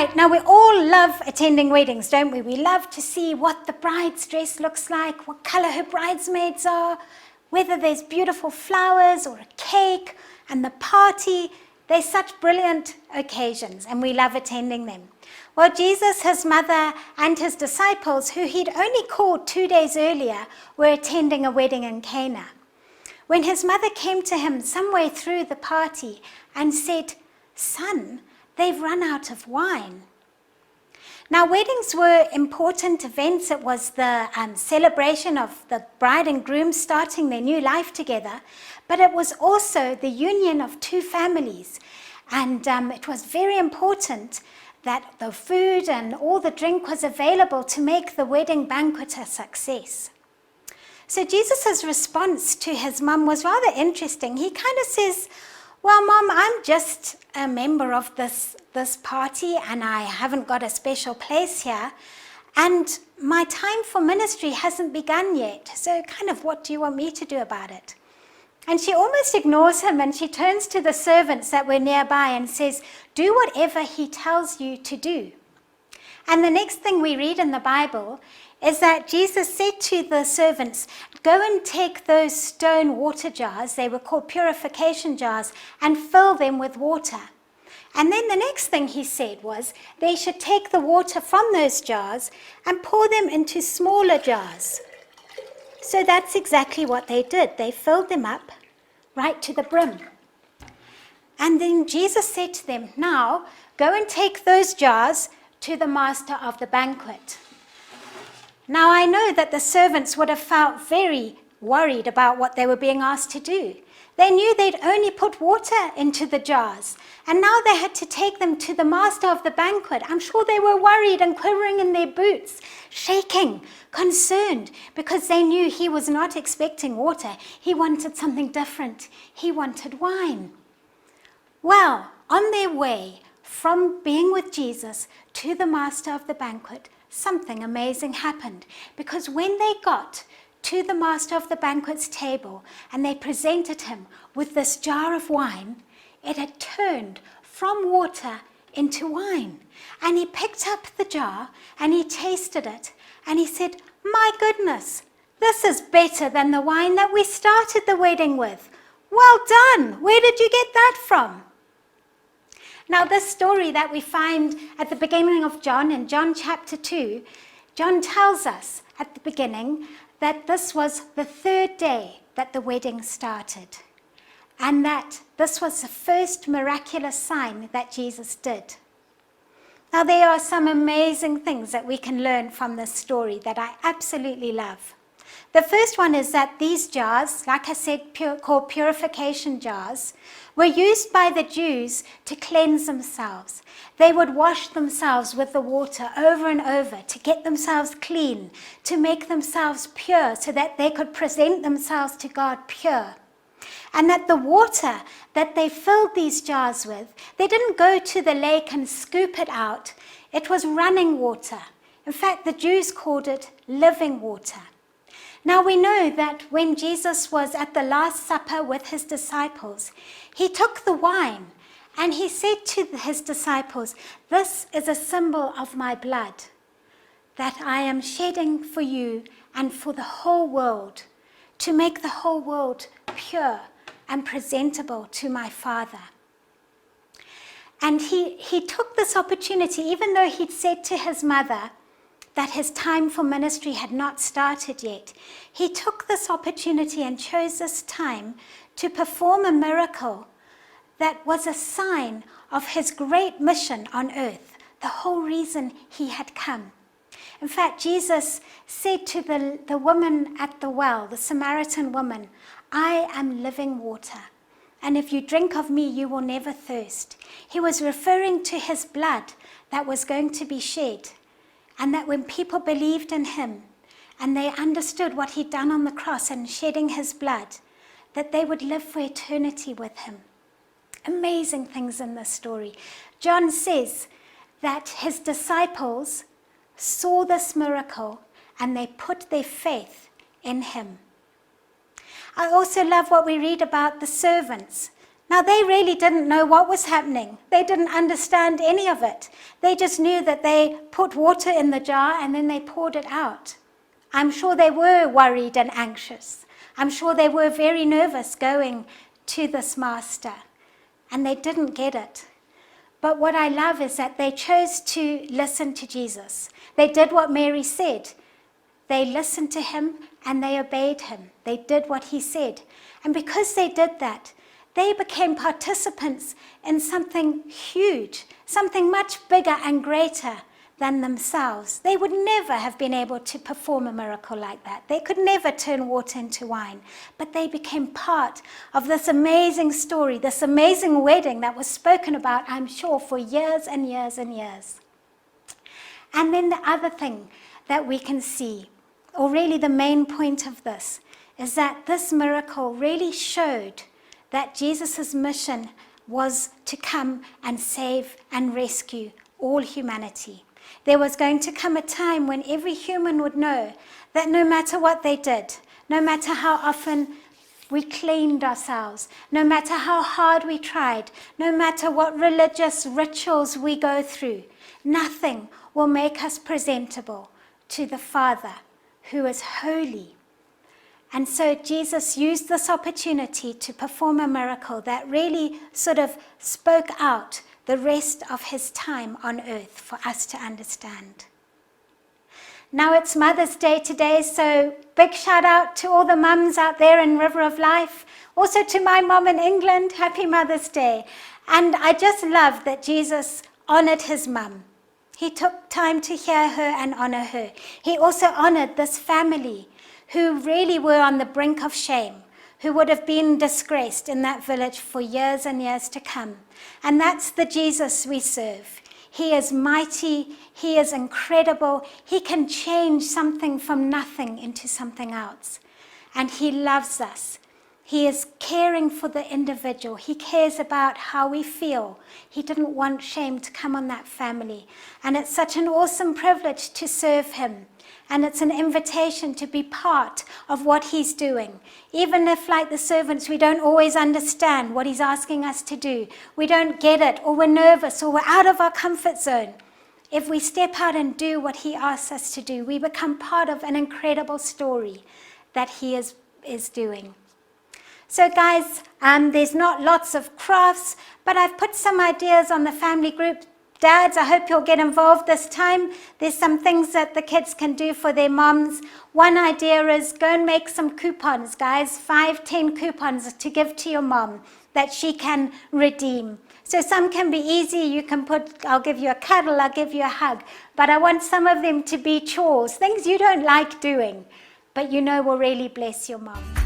Right, now we all love attending weddings, don't we? We love to see what the bride's dress looks like, what color her bridesmaids are, whether there's beautiful flowers or a cake, and the party. They're such brilliant occasions, and we love attending them. Well, Jesus, his mother, and his disciples, who he'd only called 2 days earlier, were attending a wedding in Cana. When his mother came to him somewhere through the party and said, "Son, they've run out of wine." Now, weddings were important events. It was the celebration of the bride and groom starting their new life together, but it was also the union of two families. And it was very important that the food and all the drink was available to make the wedding banquet a success. So Jesus' response to his mum was rather interesting. He kind of says, "Well, Mom, I'm just a member of this party and I haven't got a special place here. And my time for ministry hasn't begun yet. So kind of what do you want me to do about it?" And she almost ignores him and she turns to the servants that were nearby and says, "Do whatever he tells you to do." And the next thing we read in the Bible is that Jesus said to the servants, "Go and take those stone water jars," they were called purification jars, "and fill them with water." And then the next thing he said was they should take the water from those jars and pour them into smaller jars. So that's exactly what they did. They filled them up right to the brim. And then Jesus said to them, "Now go and take those jars to the master of the banquet." Now, I know that the servants would have felt very worried about what they were being asked to do. They knew they'd only put water into the jars, and now they had to take them to the master of the banquet. I'm sure they were worried and quivering in their boots, shaking, concerned, because they knew he was not expecting water. He wanted something different. He wanted wine. Well, on their way from being with Jesus to the master of the banquet, something amazing happened, because when they got to the master of the banquet's table and they presented him with this jar of wine, it had turned from water into wine. And he picked up the jar and he tasted it and he said, "My goodness, this is better than the wine that we started the wedding with. Well done. Where did you get that from?" Now, this story that we find at the beginning of John, in John chapter 2, John tells us at the beginning that this was the third day that the wedding started, and that this was the first miraculous sign that Jesus did. Now, there are some amazing things that we can learn from this story that I absolutely love. The first one is that these jars, like I said, called purification jars, were used by the Jews to cleanse themselves. They would wash themselves with the water over and over to get themselves clean, to make themselves pure so that they could present themselves to God pure. And that the water that they filled these jars with, they didn't go to the lake and scoop it out. It was running water. In fact, the Jews called it living water. Now, we know that when Jesus was at the Last Supper with his disciples, he took the wine and he said to his disciples, "This is a symbol of my blood that I am shedding for you and for the whole world, to make the whole world pure and presentable to my Father." And he took this opportunity, even though he'd said to his mother that his time for ministry had not started yet. He took this opportunity and chose this time to perform a miracle that was a sign of his great mission on earth, the whole reason he had come. In fact, Jesus said to the woman at the well, the Samaritan woman, "I am living water, and if you drink of me, you will never thirst." He was referring to his blood that was going to be shed, and that when people believed in him and they understood what he'd done on the cross and shedding his blood, that they would live for eternity with him. Amazing things in this story. John says that his disciples saw this miracle and they put their faith in him. I also love what we read about the servants. Now, they really didn't know what was happening. They didn't understand any of it. They just knew that they put water in the jar and then they poured it out. I'm sure they were worried and anxious. I'm sure they were very nervous going to this master, and they didn't get it. But what I love is that they chose to listen to Jesus. They did what Mary said. They listened to him and they obeyed him. They did what he said. And because they did that, they became participants in something huge, something much bigger and greater than themselves. They would never have been able to perform a miracle like that. They could never turn water into wine. But they became part of this amazing story, this amazing wedding that was spoken about, I'm sure, for years and years and years. And then the other thing that we can see, or really the main point of this, is that this miracle really showed that Jesus' mission was to come and save and rescue all humanity. There was going to come a time when every human would know that no matter what they did, no matter how often we cleaned ourselves, no matter how hard we tried, no matter what religious rituals we go through, nothing will make us presentable to the Father who is holy. And so Jesus used this opportunity to perform a miracle that really sort of spoke out the rest of his time on earth for us to understand. Now it's Mother's Day today, so big shout out to all the mums out there in River of Life. Also to my mom in England, happy Mother's Day. And I just love that Jesus honored his mum. He took time to hear her and honor her. He also honored this family who really were on the brink of shame, who would have been disgraced in that village for years and years to come. And that's the Jesus we serve. He is mighty, he is incredible, he can change something from nothing into something else. And he loves us. He is caring for the individual. He cares about how we feel. He didn't want shame to come on that family. And it's such an awesome privilege to serve him. And it's an invitation to be part of what he's doing. Even if, like the servants, we don't always understand what he's asking us to do. We don't get it, or we're nervous, or we're out of our comfort zone. If we step out and do what he asks us to do, we become part of an incredible story that he is doing. So guys, there's not lots of crafts, but I've put some ideas on the family group. Dads, I hope you'll get involved this time. There's some things that the kids can do for their moms. One idea is go and make some coupons, guys, 5, 10 coupons to give to your mom that she can redeem. So some can be easy. You can put, I'll give you a cuddle, I'll give you a hug. But I want some of them to be chores, things you don't like doing, but you know will really bless your mom.